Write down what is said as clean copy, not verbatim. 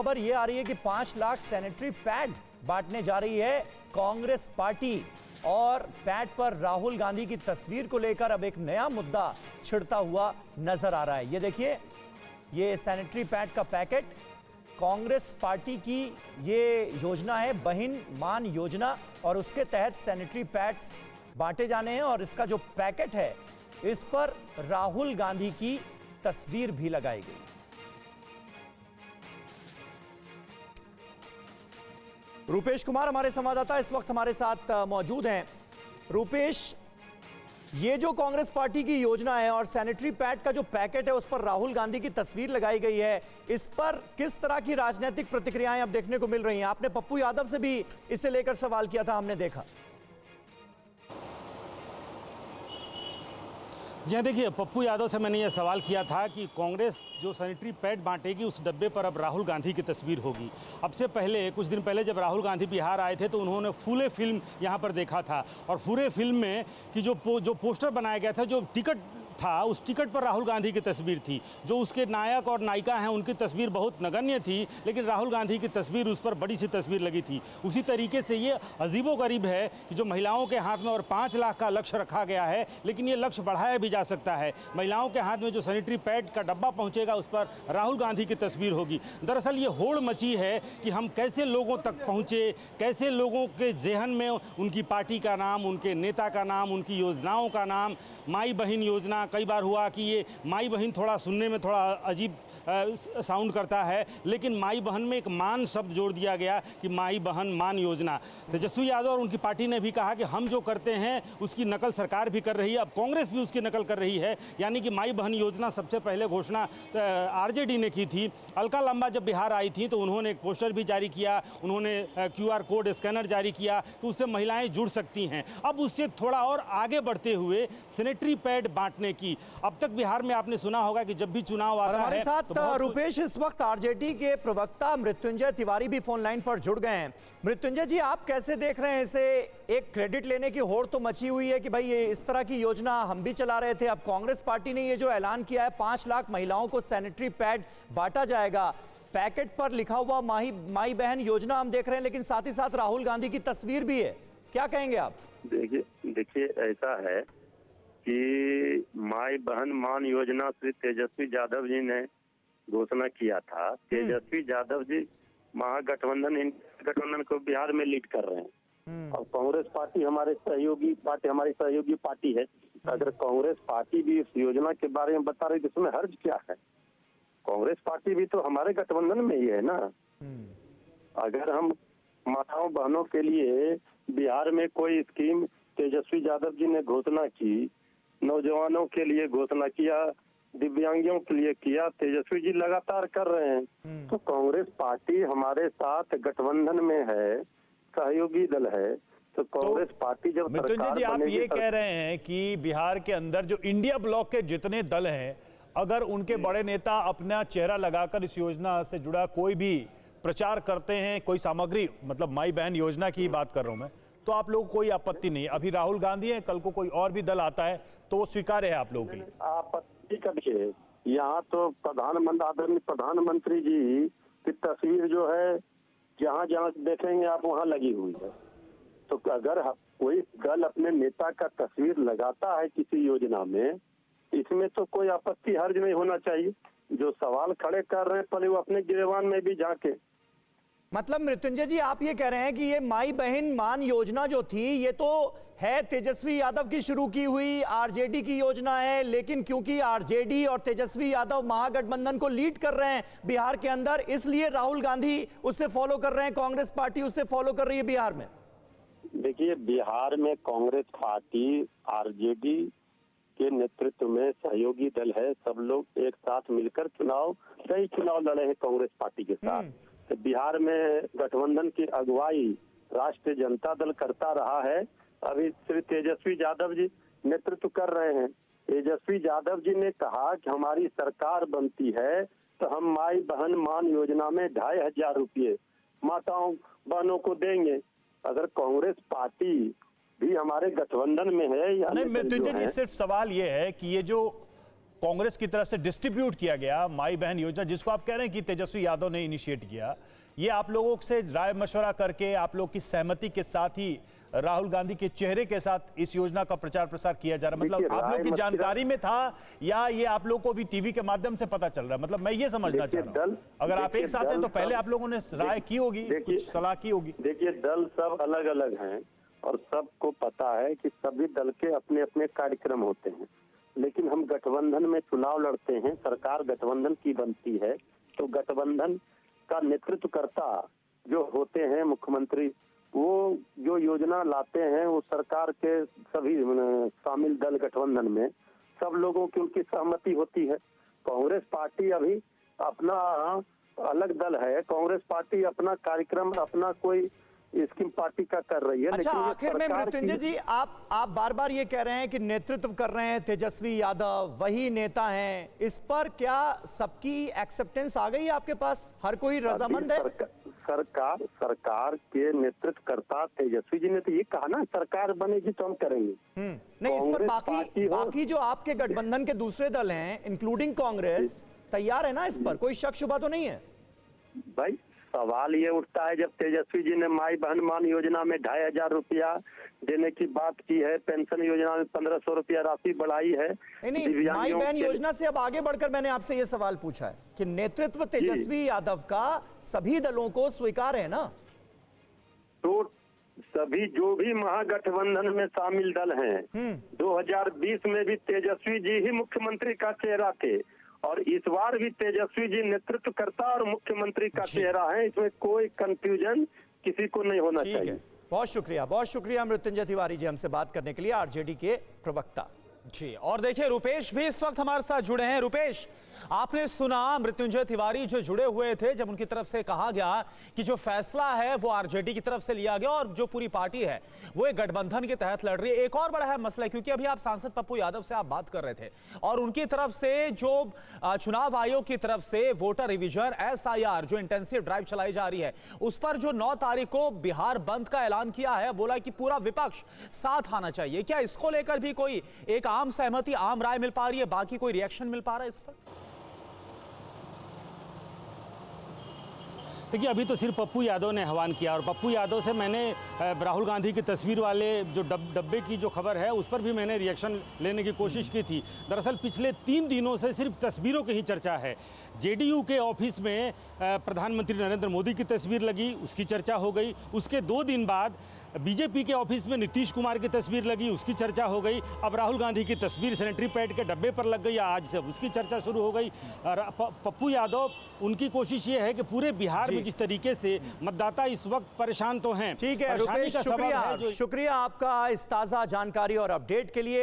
खबर ये आ रही है कि 5 लाख सैनिटरी पैड बांटने जा रही है कांग्रेस पार्टी और पैड पर राहुल गांधी की तस्वीर को लेकर अब एक नया मुद्दा छिड़ता हुआ नजर आ रहा है। ये देखिए, ये सैनिटरी पैड का पैकेट, कांग्रेस पार्टी की ये योजना है बहिन मान योजना, और उसके तहत सैनिटरी पैड्स बांटे जाने हैं और इसका जो पैकेट है इस पर राहुल गांधी की तस्वीर भी लगाई गई। रूपेश कुमार हमारे संवाददाता इस वक्त हमारे साथ मौजूद हैं। रूपेश, ये जो कांग्रेस पार्टी की योजना है और सैनिटरी पैड का जो पैकेट है उस पर राहुल गांधी की तस्वीर लगाई गई है, इस पर किस तरह की राजनीतिक प्रतिक्रियाएं अब देखने को मिल रही हैं? आपने पप्पू यादव से भी इसे लेकर सवाल किया था, हमने देखा। जी देखिए, पप्पू यादव से मैंने यह सवाल किया था कि कांग्रेस जो सैनिटरी पैड बांटेगी उस डब्बे पर अब राहुल गांधी की तस्वीर होगी। अब से पहले कुछ दिन पहले जब राहुल गांधी बिहार आए थे तो उन्होंने फूले फिल्म यहाँ पर देखा था, और फूले फिल्म में कि जो पोस्टर बनाया गया था, जो टिकट था, उस टिकट पर राहुल गांधी की तस्वीर थी। जो उसके नायक और नायिका हैं उनकी तस्वीर बहुत नगण्य थी, लेकिन राहुल गांधी की तस्वीर उस पर बड़ी सी तस्वीर लगी थी। उसी तरीके से ये अजीबोगरीब है कि जो महिलाओं के हाथ में और 5 लाख का लक्ष्य रखा गया है, लेकिन ये लक्ष्य बढ़ाया भी जा सकता है। महिलाओं के हाथ में जो सैनिटरी पैड का डब्बा पहुंचेगा उस पर राहुल गांधी की तस्वीर होगी। दरअसल ये होड़ मची है कि हम कैसे लोगों तक पहुँचे, कैसे लोगों के जेहन में उनकी पार्टी का नाम, उनके नेता का नाम, उनकी योजनाओं का नाम, माई बहन योजना। कई बार हुआ कि ये माई बहन थोड़ा सुनने में थोड़ा अजीब साउंड करता है, लेकिन माई बहन में एक मान शब्द जोड़ दिया गया कि माई बहन मान योजना। तेजस्वी यादव और उनकी पार्टी ने भी कहा कि हम जो करते हैं उसकी नकल सरकार भी कर रही है, अब कांग्रेस भी उसकी नकल कर रही है। यानी कि माई बहन योजना सबसे पहले घोषणा आरजेडी ने की थी। अलका लांबा जब बिहार आई थी तो उन्होंने एक पोस्टर भी जारी किया, उन्होंने QR कोड स्कैनर जारी किया तो उससे महिलाएं जुड़ सकती हैं। अब उससे थोड़ा और आगे बढ़ते हुए सैनिटरी पैड बांटने की, अब तक बिहार में आपने सुना होगा कि जब भी चुनाव आता है। हमारे साथ रूपेश इस वक्त आरजेडी के प्रवक्ता मृत्युंजय तिवारी भी फोन लाइन पर जुड़ गए हैं। मृत्युंजय जी, आप कैसे देख रहे हैं इसे? एक क्रेडिट लेने की होड़ तो मची हुई है कि भाई ये इस तरह की योजना हम भी चला रहे थे। अब कांग्रेस पार्टी ने ये जो ऐलान किया है 5 लाख महिलाओं को सैनिटरी पैड बांटा जाएगा, पैकेट पर लिखा हुआ माई बहन योजना हम देख रहे हैं, लेकिन साथ ही साथ राहुल गांधी की तस्वीर भी है। क्या कहेंगे आप? देखिए ऐसा है कि माई बहन मान योजना श्री तेजस्वी यादव जी ने घोषणा किया था। तेजस्वी यादव जी गठबंधन को बिहार में लीड कर रहे हैं और कांग्रेस पार्टी हमारी सहयोगी पार्टी है। अगर कांग्रेस पार्टी भी इस योजना के बारे में बता रही तो इसमें हर्ज क्या है? कांग्रेस पार्टी भी तो हमारे गठबंधन में ही है ना। अगर हम माताओं बहनों के लिए बिहार में कोई स्कीम तेजस्वी यादव जी ने घोषणा की, नौजवानों के लिए घोषणा किया, दिव्यांगों के लिए किया, तेजस्वी जी लगातार कर रहे हैं। तो कांग्रेस पार्टी हमारे साथ गठबंधन में है, सहयोगी दल है। तो कांग्रेस पार्टी जब सरकार जी, आप ये कह रहे हैं कि बिहार के अंदर जो इंडिया ब्लॉक के जितने दल हैं, अगर उनके बड़े नेता अपना चेहरा लगाकर इस योजना से जुड़ा कोई भी प्रचार करते हैं, कोई सामग्री, मतलब माई बहन योजना की बात कर रहा हूं मैं, तो आप लोगों को कोई आपत्ति नहीं? अभी राहुल गांधी है, कल को कोई और भी दल आता है तो वो स्वीकार्य है आप लोगों के लिए? आपत्ति करिए, यहाँ तो आदरणीय प्रधानमंत्री जी की तस्वीर जो है जहाँ जहाँ देखेंगे आप वहाँ लगी हुई है। तो अगर कोई दल अपने नेता का तस्वीर लगाता है किसी योजना में, इसमें तो कोई आपत्ति हर्ज नहीं होना चाहिए। जो सवाल खड़े कर रहे हैं पहले वो अपने गिरबान में भी जाके। मतलब मृत्युंजय जी, आप ये कह रहे हैं कि ये माई बहन मान योजना जो थी ये तो है तेजस्वी यादव की शुरू की हुई आरजेडी की योजना है, लेकिन क्योंकि आरजेडी और तेजस्वी यादव महागठबंधन को लीड कर रहे हैं बिहार के अंदर, इसलिए राहुल गांधी उससे फॉलो कर रहे हैं, कांग्रेस पार्टी उससे फॉलो कर रही है बिहार में। देखिए, बिहार में कांग्रेस पार्टी आरजेडी के नेतृत्व में सहयोगी दल है। सब लोग एक साथ मिलकर कई चुनाव लड़े हैं कांग्रेस पार्टी के साथ। बिहार में गठबंधन की अगुवाई राष्ट्रीय जनता दल करता रहा है। अभी श्री तेजस्वी यादव जी नेतृत्व कर रहे हैं। तेजस्वी यादव जी ने कहा कि हमारी सरकार बनती है तो हम माई बहन मान योजना में 2500 रुपये माताओं बहनों को देंगे। अगर कांग्रेस पार्टी भी हमारे गठबंधन में है या नहीं, मृत्युंजय जी, सिर्फ सवाल ये है कि ये जो कांग्रेस की तरफ से डिस्ट्रीब्यूट किया गया माई बहन योजना, जिसको आप कह रहे हैं कि तेजस्वी यादव ने इनिशिएट किया, ये आप लोगों से राय मशवरा करके आप लोग की सहमति के साथ ही राहुल गांधी के चेहरे के साथ इस योजना का प्रचार प्रसार किया जा रहा है? मतलब आप लोग की जानकारी में था या ये आप लोग को भी टीवी के माध्यम से पता चल रहा है? मतलब मैं ये समझना चाह रहा हूँ, अगर आप एक साथ हैं तो पहले आप लोगों ने राय की होगी, कुछ सलाह की होगी। देखिए, दल सब अलग अलग हैं और सबको पता है कि सभी दल के अपने अपने कार्यक्रम होते हैं, लेकिन हम गठबंधन में चुनाव लड़ते हैं, सरकार गठबंधन की बनती है, तो गठबंधन का नेतृत्वकर्ता जो होते हैं मुख्यमंत्री, वो जो योजना लाते हैं वो सरकार के सभी शामिल दल गठबंधन में सब लोगों की उनकी सहमति होती है। कांग्रेस पार्टी अभी अपना अलग दल है, कांग्रेस पार्टी अपना कार्यक्रम अपना कोई स्कीम पार्टी का कर रही है। अच्छा, लेकिन आखिर में मृत्युंजय जी, आप बार बार ये कह रहे हैं कि नेतृत्व कर रहे हैं तेजस्वी यादव, वही नेता हैं, इस पर क्या सबकी एक्सेप्टेंस आ गई है आपके पास? हर कोई रजामंद है? सरकार के नेतृत्वकर्ता तेजस्वी जी ने तो ये कहा ना, सरकार बनेगी तो हम करेंगे। नहीं, इस पर बाकी जो आपके गठबंधन के दूसरे दल हैं इंक्लूडिंग कांग्रेस तैयार है ना? इस पर कोई शक शुबा तो नहीं है? भाई सवाल ये उठता है, जब तेजस्वी जी ने माई बहन मान योजना में 2500 रुपया देने की बात की है, पेंशन योजना में 1500 रुपया राशि बढ़ाई है। नहीं, माई बहन योजना से अब आगे बढ़कर मैंने आपसे ये सवाल पूछा है कि नेतृत्व तेजस्वी यादव का सभी दलों को स्वीकार है ना? तो सभी जो भी महागठबंधन में शामिल दल हैं, 2020 में भी तेजस्वी जी ही मुख्यमंत्री का चेहरा थे और इस बार भी तेजस्वी जी नेतृत्वकर्ता और मुख्यमंत्री का चेहरा है, इसमें कोई कंफ्यूजन किसी को नहीं होना चाहिए। बहुत शुक्रिया मृत्युंजय तिवारी जी हमसे बात करने के लिए, आरजेडी के प्रवक्ता जी। और देखिए, रुपेश भी इस वक्त हमारे साथ जुड़े हैं। रुपेश, आपने सुना मृत्युंजय तिवारी जो जुड़े हुए थे, जब उनकी तरफ से कहा गया कि जो फैसला है वो आरजेडी की तरफ से लिया गया और जो पूरी पार्टी है वो एक गठबंधन के तहत लड़ रही है। एक और बड़ा है मसला, क्योंकि अभी आप सांसद पप्पू यादव से आप बात कर रहे थे और उनकी तरफ से जो चुनाव आयोग की तरफ से वोटर रिविजन SIR जो इंटेंसिव ड्राइव चलाई जा रही है, उस पर जो 9 तारीख को बिहार बंद का ऐलान किया है, बोला कि पूरा विपक्ष साथ आना चाहिए। क्या इसको लेकर भी कोई एक आम सहमति, आम राय मिल पा रही है? बाकी कोई रिएक्शन मिल पा रहा है इस पर? देखिए, अभी तो सिर्फ पप्पू यादव ने आह्वान किया और पप्पू यादव से मैंने राहुल गांधी की तस्वीर वाले जो डब्बे की जो खबर है उस पर भी मैंने रिएक्शन लेने की कोशिश की थी। दरअसल पिछले 3 दिनों से सिर्फ तस्वीरों की ही चर्चा है। जेडीयू के ऑफिस में प्रधानमंत्री नरेंद्र मोदी की तस्वीर लगी, उसकी चर्चा हो गई। उसके 2 दिन बाद बीजेपी के ऑफिस में नीतीश कुमार की तस्वीर लगी, उसकी चर्चा हो गई। अब राहुल गांधी की तस्वीर सैनिटरी पैड के डब्बे पर लग गई, आज से उसकी चर्चा शुरू हो गई। पप्पू यादव, उनकी कोशिश ये है कि पूरे बिहार में जिस तरीके से मतदाता इस वक्त परेशान तो हैं। ठीक है रुपेश, शुक्रिया आपका इस ताज़ा जानकारी और अपडेट के लिए।